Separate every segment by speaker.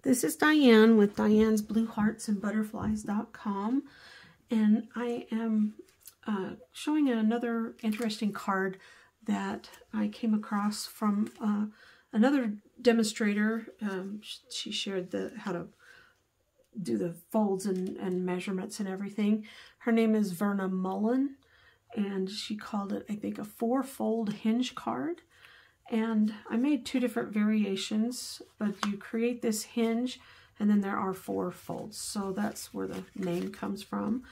Speaker 1: This is Diane with Diane's BlueHeartsAndButterflies.com, and I am showing another interesting card that I came across from another demonstrator. She shared how to do the folds and measurements and everything. Her name is Verna Mullen, and she called it, I think, a 4-fold hinge card. And I made 2 different variations, but you create this hinge and then there are 4 folds. So that's where the name comes from.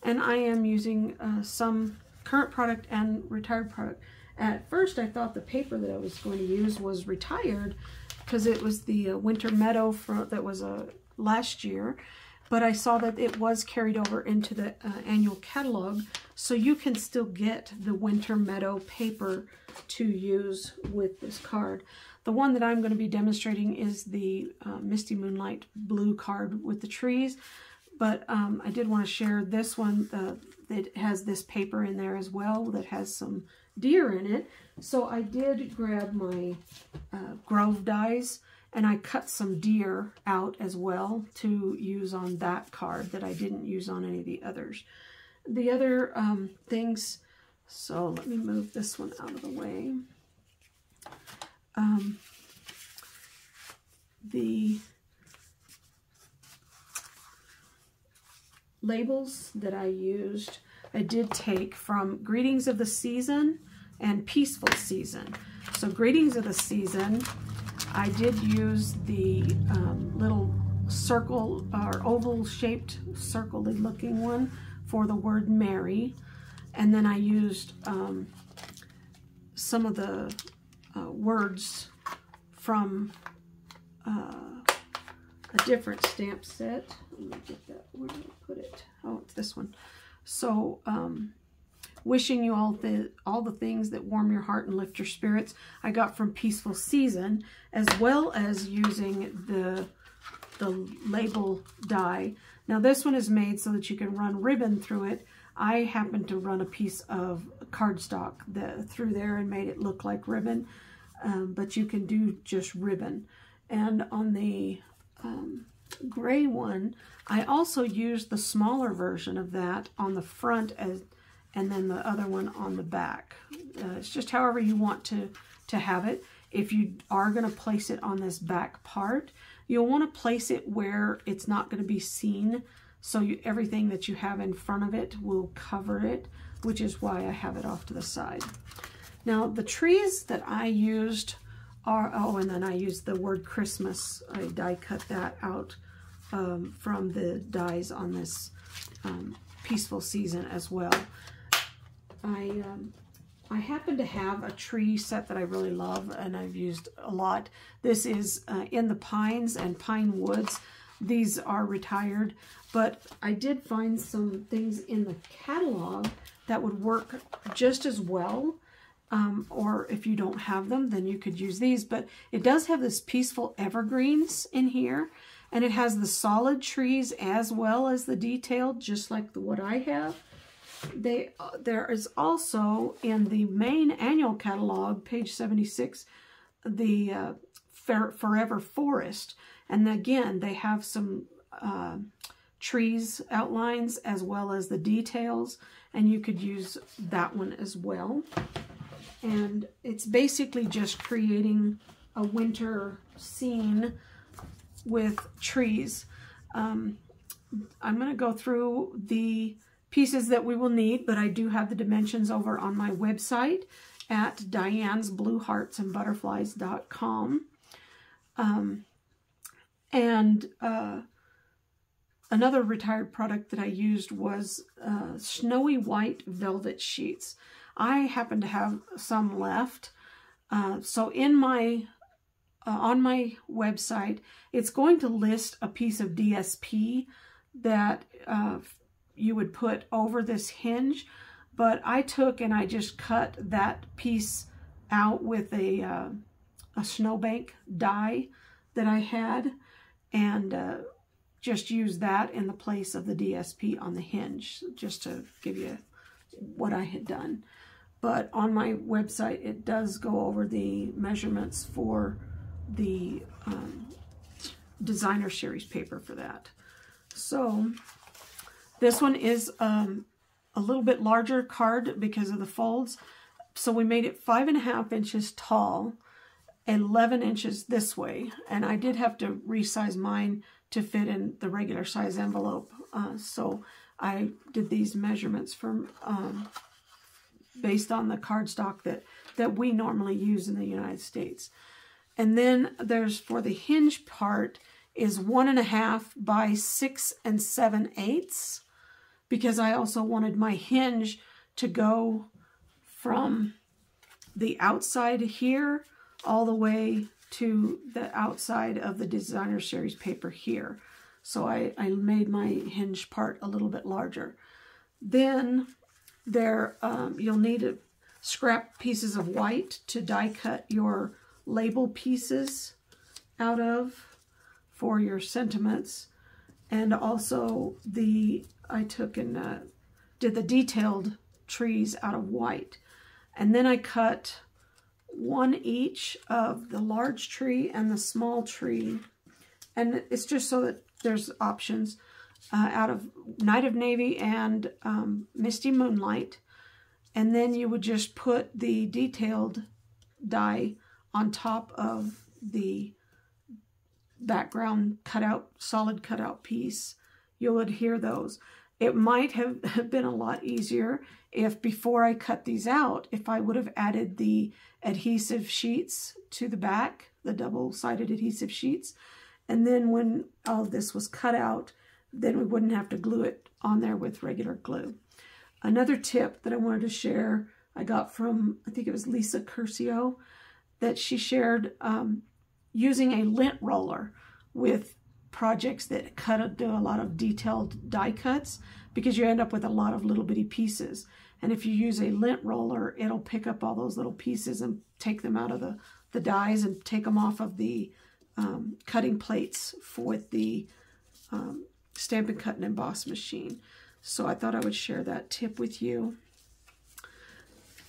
Speaker 1: And I am using some current product and retired product. At first I thought the paper that I was going to use was retired because it was the Winter Meadow that was last year. But I saw that it was carried over into the annual catalog, so you can still get the Winter Meadow paper to use with this card. The one that I'm going to be demonstrating is the Misty Moonlight blue card with the trees, but I did want to share this one that has this paper in there as well that has some deer in it. So I did grab my Grove dies, and I cut some deer out as well to use on that card that I didn't use on any of the others. The other things, so let me move this one out of the way. The labels that I used, I did take from Greetings of the Season and Peaceful Season. So Greetings of the Season, I did use the little circle or oval shaped circle-y looking one for the word Mary. And then I used some of the words from a different stamp set. Let me get that, where did I put it? Oh, it's this one. So, wishing you all the things that warm your heart and lift your spirits, I got from Peaceful Season, as well as using the label die. Now this one is made so that you can run ribbon through it. I happened to run a piece of cardstock through there and made it look like ribbon, but you can do just ribbon. And on the gray one, I also used the smaller version of that on the front and then the other one on the back. It's just however you want to have it. If you are going to place it on this back part, you'll want to place it where it's not going to be seen, so everything that you have in front of it will cover it, which is why I have it off to the side. Now the trees that I used are, oh, and then I used the word Christmas. I die cut that out from the dies on this Peaceful Season as well. I happen to have a tree set that I really love and I've used a lot. This is In the Pines and Pine Woods. These are retired, but I did find some things in the catalog that would work just as well. Or if you don't have them, then you could use these. But it does have this Peaceful Evergreens in here, and it has the solid trees as well as the detailed, just like what I have. There is also in the main annual catalog, page 76, the Forever Forest. And again, they have some trees outlines as well as the details, and you could use that one as well. And it's basically just creating a winter scene with trees. I'm going to go through the pieces that we will need, but I do have the dimensions over on my website at Diane's BlueHeartsAndButterflies.com. Another retired product that I used was snowy white velvet sheets. I happen to have some left. So in my on my website, it's going to list a piece of DSP that you would put over this hinge, but I took and I just cut that piece out with a snowbank die that I had, and just use that in the place of the DSP on the hinge, just to give you what I had done. But on my website, it does go over the measurements for the designer series paper for that. So this one is a little bit larger card because of the folds. So we made it 5.5 inches tall, 11 inches this way. And I did have to resize mine to fit in the regular size envelope. So I did these measurements from based on the cardstock that we normally use in the United States. And then there's, for the hinge part, is 1.5 by 6 7/8, because I also wanted my hinge to go from the outside here all the way to the outside of the designer series paper here. So I made my hinge part a little bit larger. Then there you'll need scrap pieces of white to die cut your label pieces out of for your sentiments. And also I took and did the detailed trees out of white. And then I cut one each of the large tree and the small tree. And it's just so that there's options out of Night of Navy and Misty Moonlight. And then you would just put the detailed die on top of the background cutout, solid cutout piece. You'll adhere those. It might have been a lot easier if before I cut these out, if I would have added the adhesive sheets to the back, the double-sided adhesive sheets. And then when all of this was cut out, then we wouldn't have to glue it on there with regular glue. Another tip that I wanted to share, I got from, I think it was Lisa Curcio, that she shared using a lint roller with projects that do a lot of detailed die cuts, because you end up with a lot of little bitty pieces. And if you use a lint roller, it'll pick up all those little pieces and take them out of the dies and take them off of the cutting plates with the Stampin' Cut and Emboss machine. So I thought I would share that tip with you.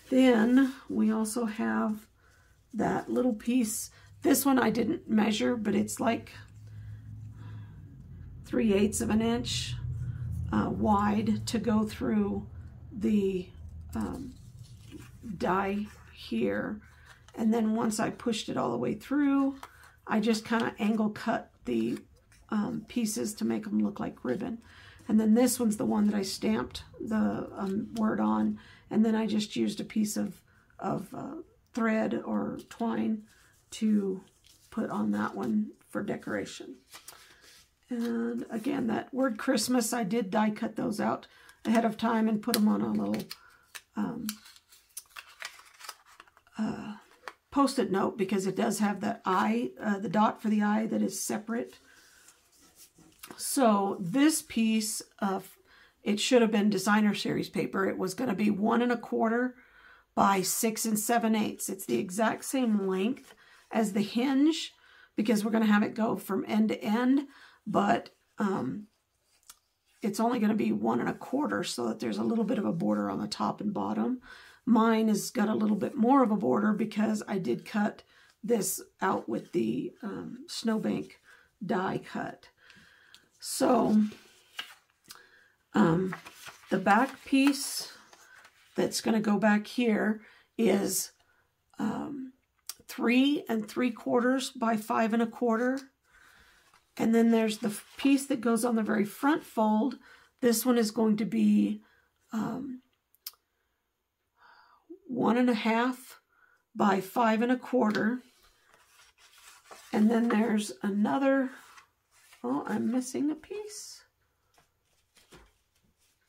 Speaker 1: Then we also have that little piece. This one I didn't measure, but it's like 3/8 of an inch wide to go through the die here. And then once I pushed it all the way through, I just kind of angle cut the pieces to make them look like ribbon. And then this one's the one that I stamped the word on, and then I just used a piece of thread or twine to put on that one for decoration. And again, that word Christmas, I did die cut those out ahead of time and put them on a little Post-it note, because it does have the eye, the dot for the eye that is separate. So this piece of, it should have been designer series paper. It was going to be 1 1/4 by 6 7/8. It's the exact same length as the hinge, because we're going to have it go from end to end, but it's only going to be 1 1/4, so that there's a little bit of a border on the top and bottom. Mine has got a little bit more of a border because I did cut this out with the snowbank die cut. So the back piece that's going to go back here is 3 3/4 by 5 1/4. And then there's the piece that goes on the very front fold. This one is going to be 1 1/2 by 5 1/4. And then there's another, oh, I'm missing a piece.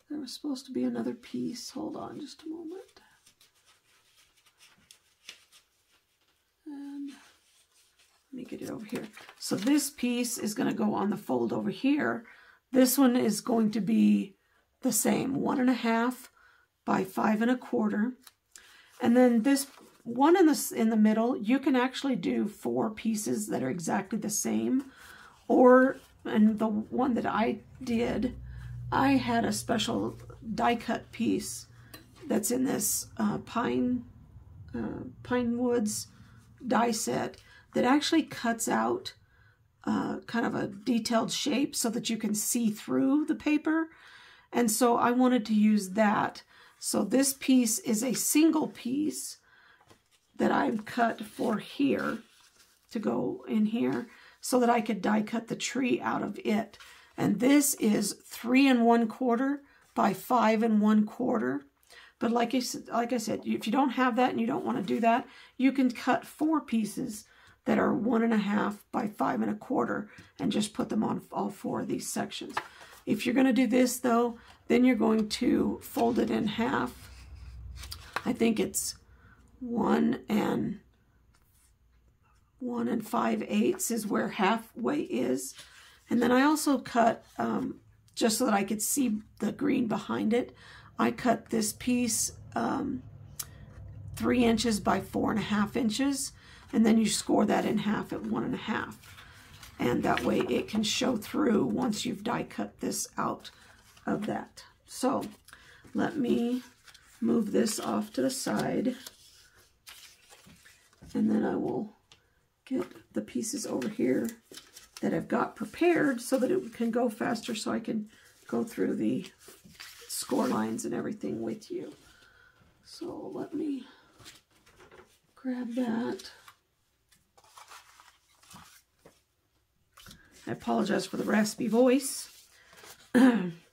Speaker 1: There was supposed to be another piece. Hold on just a moment. And let me get it over here. So this piece is going to go on the fold over here. This one is going to be the same, 1 1/2 by 5 1/4. And then this one in the middle, you can actually do 4 pieces that are exactly the same. Or, and the one that I did, I had a special die cut piece that's in this pine woods die set that actually cuts out kind of a detailed shape so that you can see through the paper. And so I wanted to use that. So this piece is a single piece that I've cut for here to go in here so that I could die cut the tree out of it. And this is 3 1/4 by 5 1/4. But like I said, if you don't have that and you don't want to do that, you can cut 4 pieces that are 1 1/2 by 5 1/4 and just put them on all 4 of these sections. If you're going to do this though, then you're going to fold it in half. I think it's 1 5/8 is where halfway is. And then I also cut, just so that I could see the green behind it, I cut this piece 3 inches by 4 1/2 inches. And then you score that in half at 1 1/2. And that way it can show through once you've die cut this out of that. So let me move this off to the side. And then I will get the pieces over here that I've got prepared so that it can go faster, so I can go through the score lines and everything with you. So let me grab that. I apologize for the raspy voice.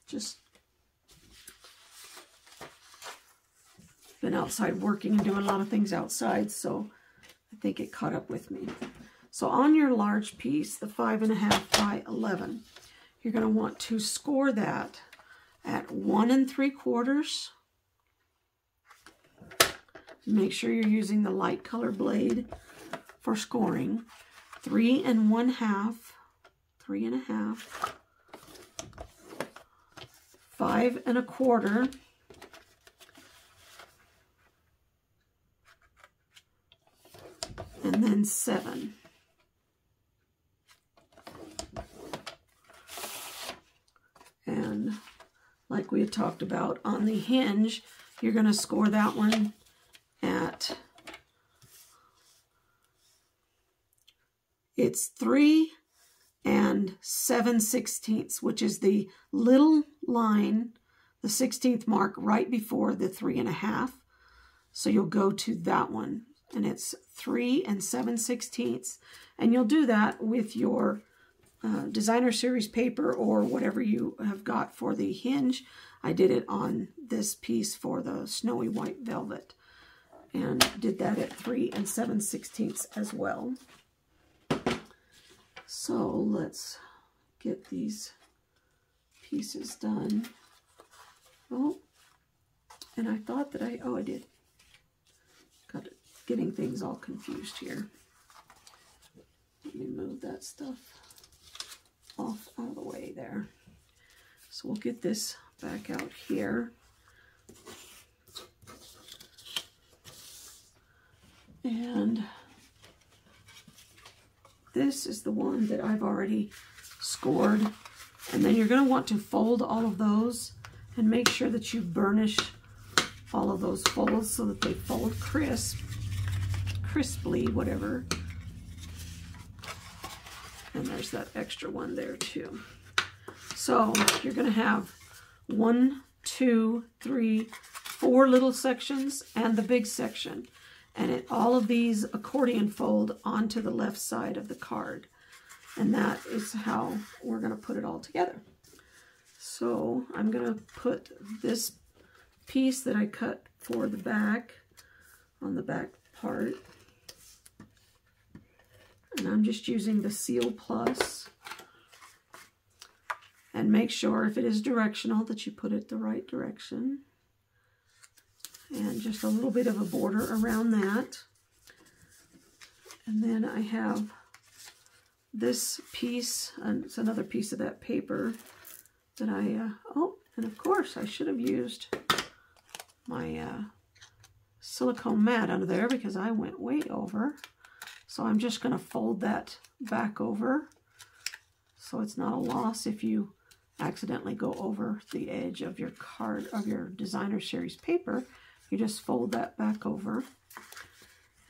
Speaker 1: Just been outside working and doing a lot of things outside, so I think it caught up with me. So on your large piece, the 5 1/2 by 11, you're going to want to score that at 1 3/4. Make sure you're using the light color blade for scoring. 3 1/2, 3 1/2, 5 1/4, and then 7. And like we had talked about on the hinge, you're going to score that one at, it's 3 7/16, which is the little line, the 16th mark right before the 3 1/2. So you'll go to that one, and it's 3 7/16, and you'll do that with your designer series paper or whatever you have got for the hinge. I did it on this piece for the snowy white velvet, and did that at 3 7/16 as well. So let's get these pieces done. Oh, and I thought that I did. Got it, getting things all confused here. Let me move that stuff off out of the way there. So we'll get this back out here. And this is the one that I've already scored. And then you're going to want to fold all of those and make sure that you burnish all of those folds so that they fold crisply, whatever. And there's that extra one there too. So you're going to have 1, 2, 3, 4 little sections and the big section. And all of these accordion fold onto the left side of the card. And that is how we're going to put it all together. So I'm going to put this piece that I cut for the back on the back part. And I'm just using the Seal Plus. And make sure if it is directional that you put it the right direction. And just a little bit of a border around that. And then I have this piece, and it's another piece of that paper that I, oh, and of course I should have used my silicone mat under there because I went way over. So I'm just going to fold that back over so it's not a loss if you accidentally go over the edge of your card, of your designer series paper. You just fold that back over.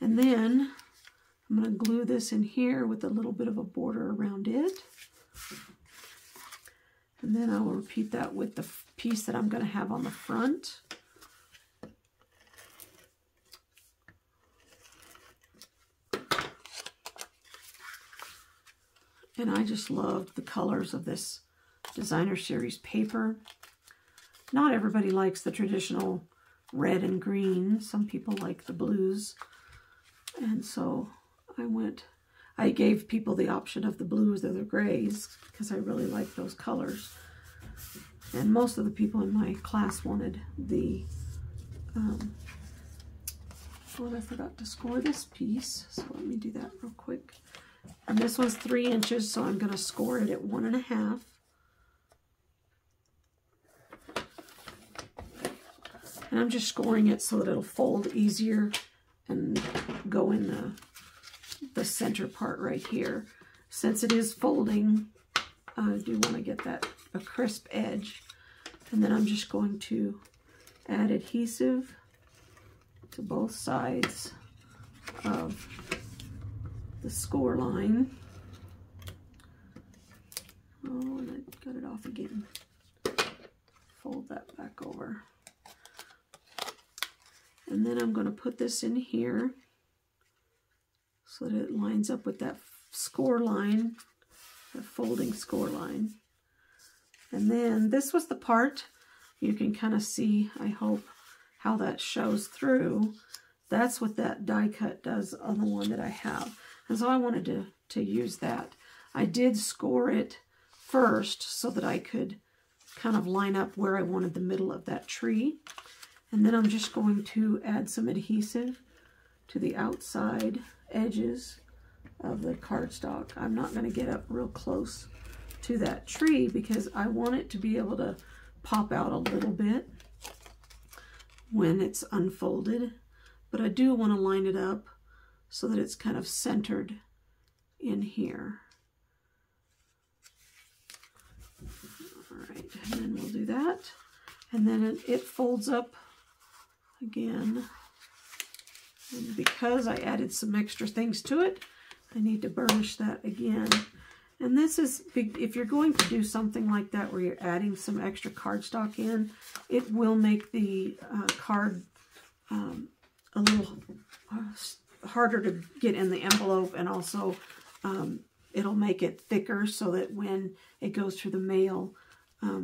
Speaker 1: And then I'm going to glue this in here with a little bit of a border around it. And then I will repeat that with the piece that I'm going to have on the front. And I just love the colors of this designer series paper. Not everybody likes the traditional red and green. Some people like the blues. And so I gave people the option of the blues or the grays because I really like those colors. And most of the people in my class wanted the, oh, I forgot to score this piece. So let me do that real quick. And this one's 3 inches, so I'm going to score it at 1.5. And I'm just scoring it so that it'll fold easier and go in the center part right here. Since it is folding, I do want to get a crisp edge. And then I'm just going to add adhesive to both sides of the score line. Oh, and I got it off again. Fold that back over. And then I'm going to put this in here so that it lines up with that score line, that folding score line. And then this was the part you can kind of see, I hope, how that shows through. That's what that die cut does on the one that I have. And so I wanted to use that. I did score it first so that I could kind of line up where I wanted the middle of that tree. And then I'm just going to add some adhesive to the outside edges of the cardstock. I'm not going to get up real close to that tree because I want it to be able to pop out a little bit when it's unfolded. But I do want to line it up so that it's kind of centered in here. All right, and then we'll do that. And then it folds up again. And because I added some extra things to it, I need to burnish that again. And this is, if you're going to do something like that where you're adding some extra cardstock in, it will make the card a little harder to get in the envelope, and also it'll make it thicker so that when it goes through the mail,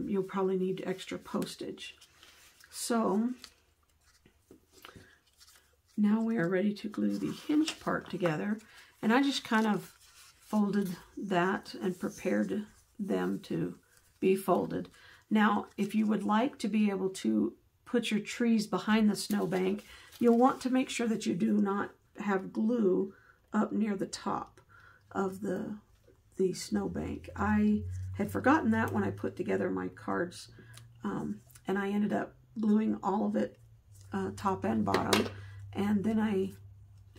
Speaker 1: you'll probably need extra postage. So now we are ready to glue the hinge part together, and I just kind of folded that and prepared them to be folded. Now, if you would like to be able to put your trees behind the snowbank, you'll want to make sure that you do not have glue up near the top of the snowbank. I had forgotten that when I put together my cards, and I ended up gluing all of it, top and bottom, and then I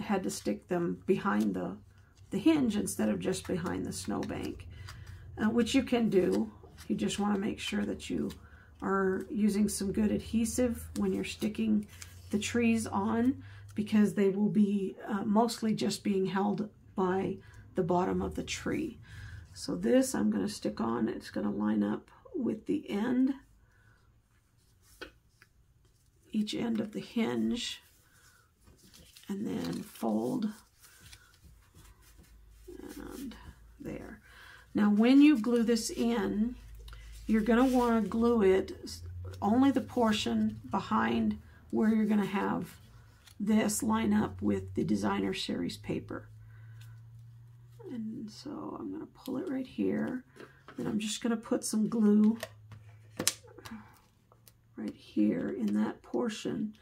Speaker 1: had to stick them behind the hinge instead of just behind the snowbank, which you can do. You just want to make sure that you are using some good adhesive when you're sticking the trees on, because they will be mostly just being held by the bottom of the tree. So this I'm going to stick on. It's going to line up with the end, each end of the hinge, and then fold, and there. Now when you glue this in, you're going to want to glue it only the portion behind where you're going to have this line up with the designer series paper. And so I'm going to pull it right here, and I'm just going to put some glue right here in that portion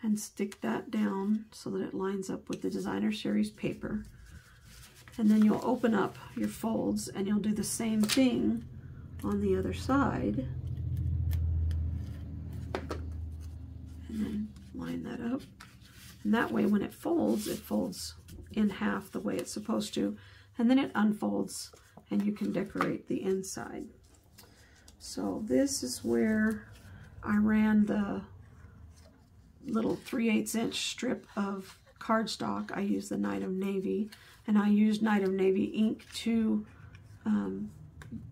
Speaker 1: and stick that down so that it lines up with the designer series paper. And then you'll open up your folds and you'll do the same thing on the other side. And then line that up. And that way when it folds in half the way it's supposed to. And then it unfolds and you can decorate the inside. So this is where I ran the little 3/8 inch strip of cardstock. I used the Night of Navy, and I used Night of Navy ink to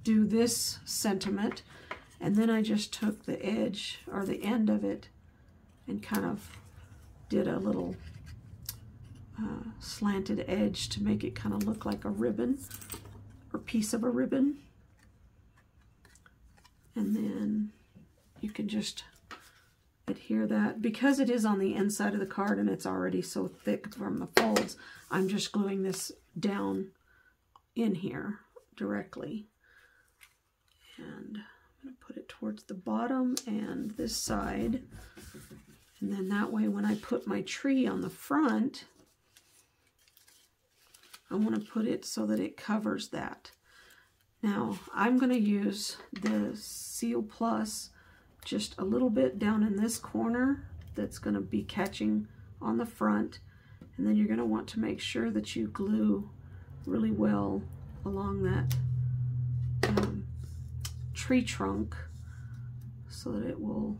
Speaker 1: do this sentiment, and then I just took the edge or the end of it and kind of did a little slanted edge to make it kind of look like a ribbon or piece of a ribbon. And then you can just adhere that. Because it is on the inside of the card and it's already so thick from the folds, I'm just gluing this down in here directly. And I'm going to put it towards the bottom and this side. And then that way when I put my tree on the front, I want to put it so that it covers that. Now, I'm going to use the Seal Plus just a little bit down in this corner that's going to be catching on the front. And then you're going to want to make sure that you glue really well along that tree trunk so that it will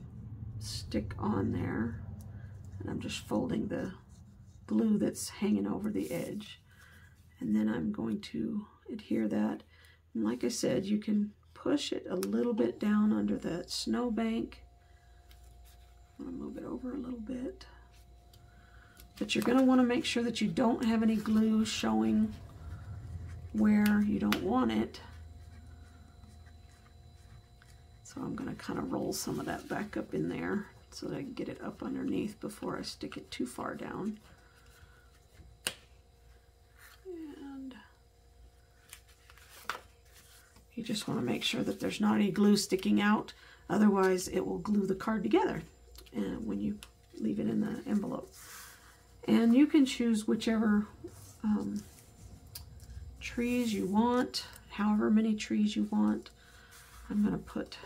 Speaker 1: stick on there. And I'm just folding the glue that's hanging over the edge. And then I'm going to adhere that. And like I said, you can push it a little bit down under that snowbank. I'm going to move it over a little bit. But you're going to want to make sure that you don't have any glue showing where you don't want it. So I'm going to kind of roll some of that back up in there so that I can get it up underneath before I stick it too far down. And you just want to make sure that there's not any glue sticking out, otherwise it will glue the card together when you leave it in the envelope. And you can choose whichever trees you want, however many trees you want. I'm going to put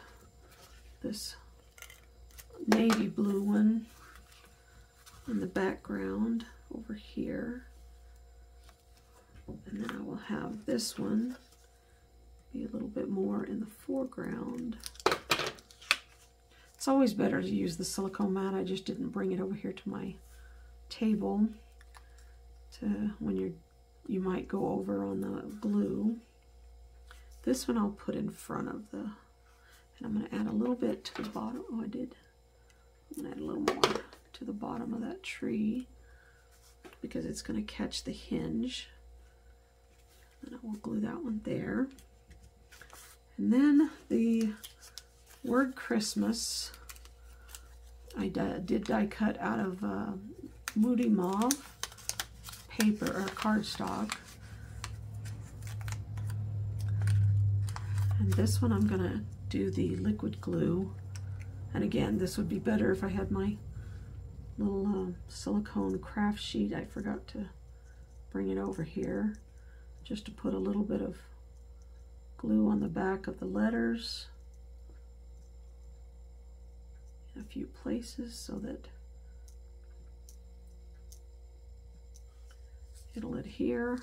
Speaker 1: this navy blue one in the background over here. And then I will have this one be a little bit more in the foreground. It's always better to use the silicone mat. I just didn't bring it over here to my table to when you might go over on the glue. This one I'll put in front of the, and I'm going to add a little bit to the bottom. Oh, I did. I'm going to add a little more to the bottom of that tree because it's going to catch the hinge. And I will glue that one there. And then the word Christmas, I did die cut out of Moody Mauve paper or cardstock. And this one I'm going to do the liquid glue. And again, this would be better if I had my little silicone craft sheet. I forgot to bring it over here just to put a little bit of glue on the back of the letters in a few places so that it'll adhere.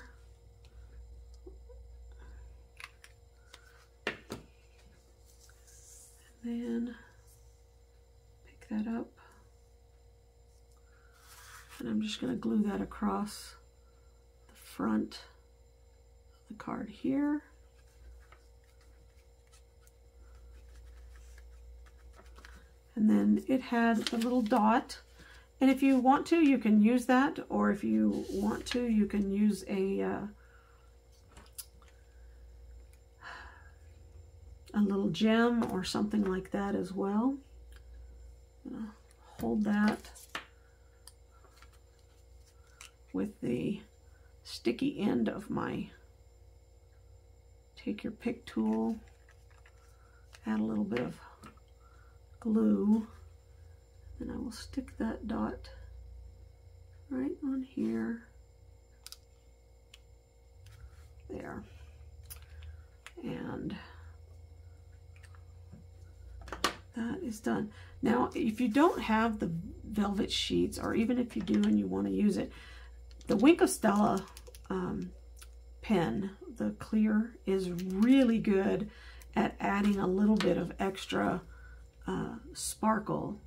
Speaker 1: And then pick that up. And I'm just going to glue that across the front of the card here. And then it had a little dot. And if you want to, you can use that. Or if you want to, you can use a little gem or something like that as well. I'm gonna hold that with the sticky end of my take your pick tool. Add a little bit of glue, and I will stick that dot right on here. There. And that is done. Now, if you don't have the velvet sheets, or even if you do and you want to use it, the Wink of Stella pen, the clear, is really good at adding a little bit of extra sparkle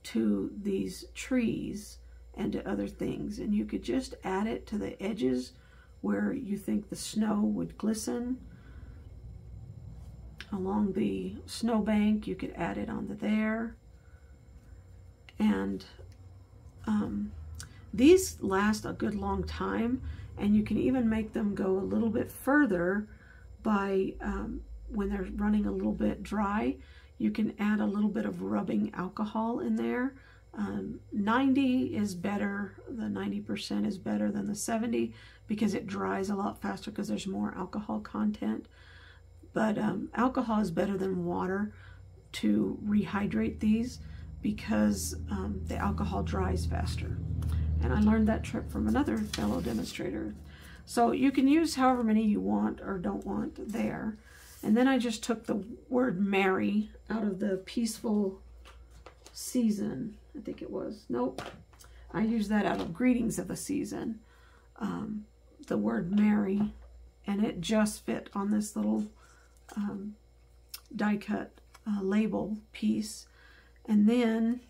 Speaker 1: to these trees and to other things. And you could just add it to the edges where you think the snow would glisten. along the snowbank. You could add it onto there. And these last a good long time, and you can even make them go a little bit further by when they're running a little bit dry. You can add a little bit of rubbing alcohol in there. 90 is better, the 90% is better than the 70 because it dries a lot faster because there's more alcohol content. But alcohol is better than water to rehydrate these because the alcohol dries faster. And I learned that trick from another fellow demonstrator. So you can use however many you want or don't want there. And then I just took the word merry out of the peaceful season, I think it was. Nope. I used that out of greetings of the season. The word merry, and it just fit on this little die cut label piece. And then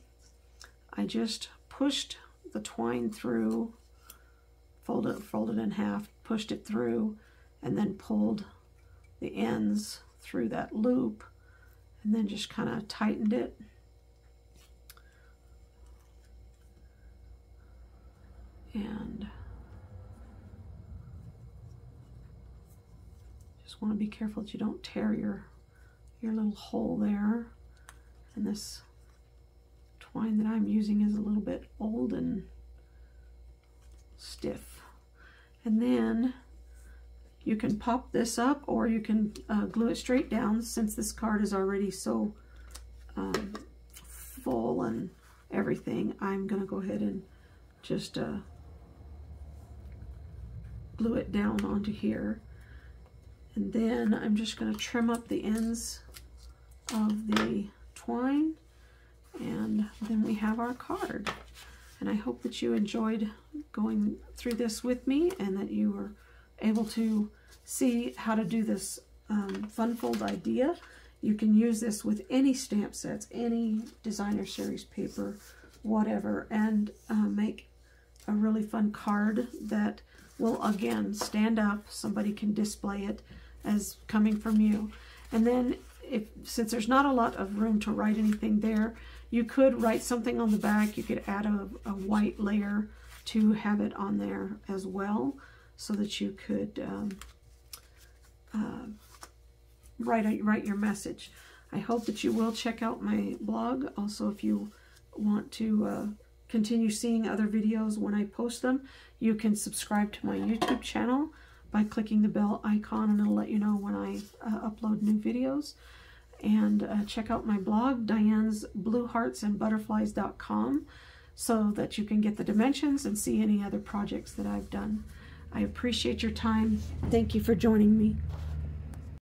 Speaker 1: I just pushed the twine through, folded in half, pushed it through, and then pulled the ends through that loop, and then just kind of tightened it. And just want to be careful that you don't tear your little hole there. And this twine that I'm using is a little bit old and stiff. And then you can pop this up, or you can glue it straight down. Since this card is already so full and everything, I'm going to go ahead and just glue it down onto here. And then I'm just going to trim up the ends of the twine, and then we have our card. And I hope that you enjoyed going through this with me, and that you were able to see how to do this fun fold idea. You can use this with any stamp sets, any designer series paper, whatever, and make a really fun card that will again stand up. Somebody can display it as coming from you. And then since there's not a lot of room to write anything there, you could write something on the back. You could add a white layer to have it on there as well, so that you could write your message. I hope that you will check out my blog. Also, if you want to continue seeing other videos when I post them, you can subscribe to my YouTube channel by clicking the bell icon, and it'll let you know when I upload new videos. And check out my blog, dianesblueheartsandbutterflies.com, so that you can get the dimensions and see any other projects that I've done. I appreciate your time. Thank you for joining me.